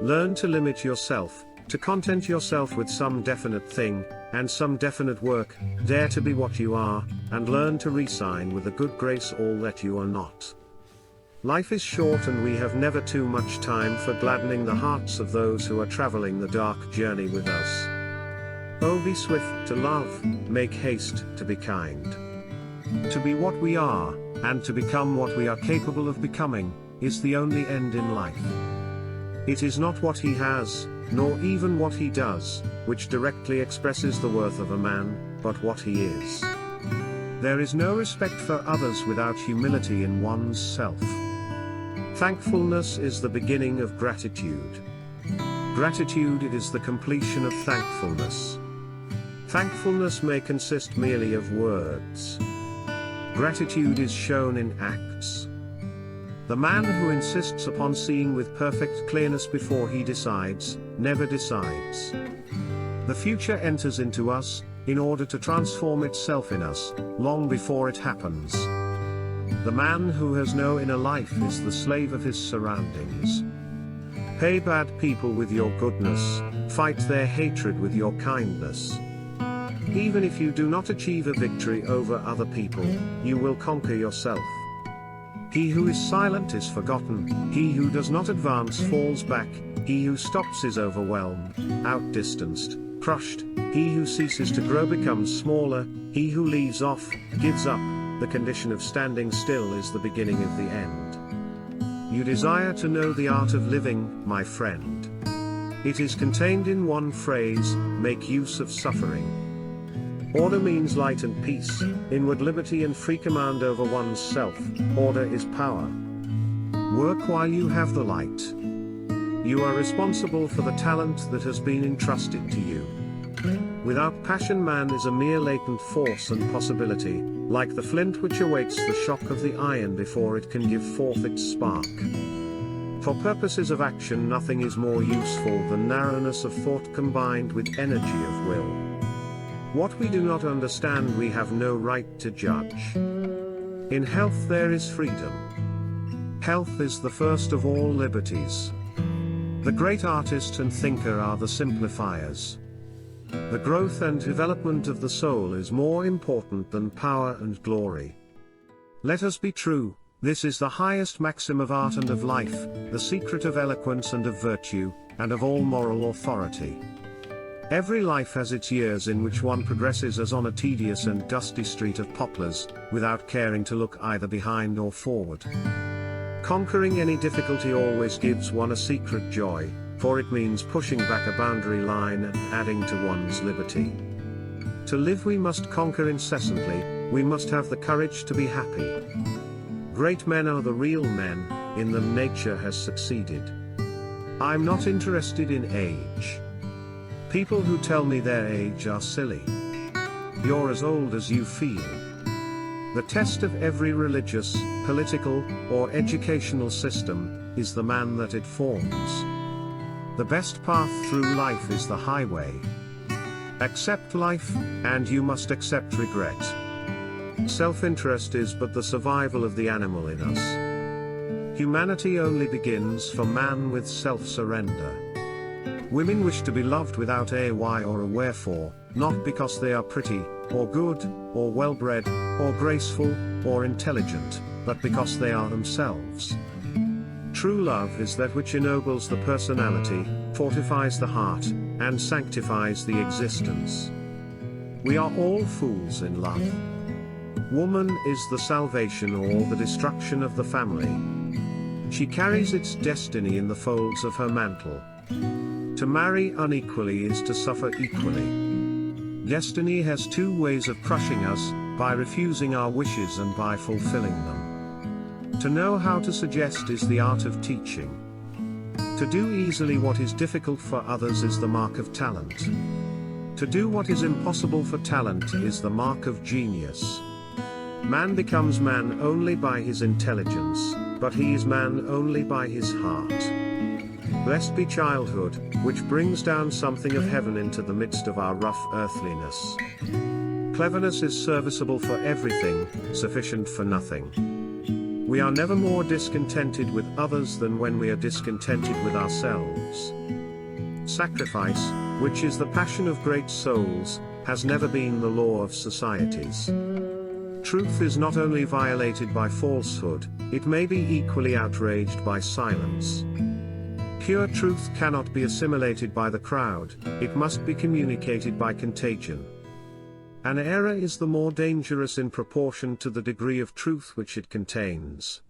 Learn to limit yourself, to content yourself with some definite thing, and some definite work. Dare to be what you are, and learn to resign with a good grace all that you are not. Life is short and we have never too much time for gladdening the hearts of those who are traveling the dark journey with us. Oh, be swift to love, make haste to be kind. To be what we are, and to become what we are capable of becoming, is the only end in life. It is not what he has, nor even what he does, which directly expresses the worth of a man, but what he is. There is no respect for others without humility in one's self. Thankfulness is the beginning of gratitude. Gratitude is the completion of thankfulness. Thankfulness may consist merely of words. Gratitude is shown in acts. The man who insists upon seeing with perfect clearness before he decides, never decides. The future enters into us, in order to transform itself in us, long before it happens. The man who has no inner life is the slave of his surroundings. Pay bad people with your goodness, fight their hatred with your kindness. Even if you do not achieve a victory over other people, you will conquer yourself. He who is silent is forgotten, he who does not advance falls back, he who stops is overwhelmed, outdistanced, crushed, he who ceases to grow becomes smaller, he who leaves off, gives up. The condition of standing still is the beginning of the end. You desire to know the art of living, my friend. It is contained in one phrase: make use of suffering. Order means light and peace, inward liberty and free command over one's self. Order is power. Work while you have the light. You are responsible for the talent that has been entrusted to you. Without passion, man is a mere latent force and possibility, like the flint which awaits the shock of the iron before it can give forth its spark. For purposes of action, nothing is more useful than narrowness of thought combined with energy of will. What we do not understand we have no right to judge. In health there is freedom. Health is the first of all liberties. The great artist and thinker are the simplifiers. The growth and development of the soul is more important than power and glory. Let us be true, this is the highest maxim of art and of life, the secret of eloquence and of virtue, and of all moral authority. Every life has its years in which one progresses as on a tedious and dusty street of poplars, without caring to look either behind or forward. Conquering any difficulty always gives one a secret joy, for it means pushing back a boundary line and adding to one's liberty. To live we must conquer incessantly, we must have the courage to be happy. Great men are the real men, in them nature has succeeded. I'm not interested in age. People who tell me their age are silly. You're as old as you feel. The test of every religious, political, or educational system is the man that it forms. The best path through life is the highway. Accept life, and you must accept regret. Self-interest is but the survival of the animal in us. Humanity only begins for man with self-surrender. Women wish to be loved without a why or a wherefore, not because they are pretty, or good, or well-bred, or graceful, or intelligent, but because they are themselves. True love is that which ennobles the personality, fortifies the heart, and sanctifies the existence. We are all fools in love. Woman is the salvation or the destruction of the family. She carries its destiny in the folds of her mantle. To marry unequally is to suffer equally. Destiny has two ways of crushing us, by refusing our wishes and by fulfilling them. To know how to suggest is the art of teaching. To do easily what is difficult for others is the mark of talent. To do what is impossible for talent is the mark of genius. Man becomes man only by his intelligence, but he is man only by his heart. Blessed be childhood, which brings down something of heaven into the midst of our rough earthliness. Cleverness is serviceable for everything, sufficient for nothing. We are never more discontented with others than when we are discontented with ourselves. Sacrifice, which is the passion of great souls, has never been the law of societies. Truth is not only violated by falsehood, it may be equally outraged by silence. Pure truth cannot be assimilated by the crowd, it must be communicated by contagion. An error is the more dangerous in proportion to the degree of truth which it contains.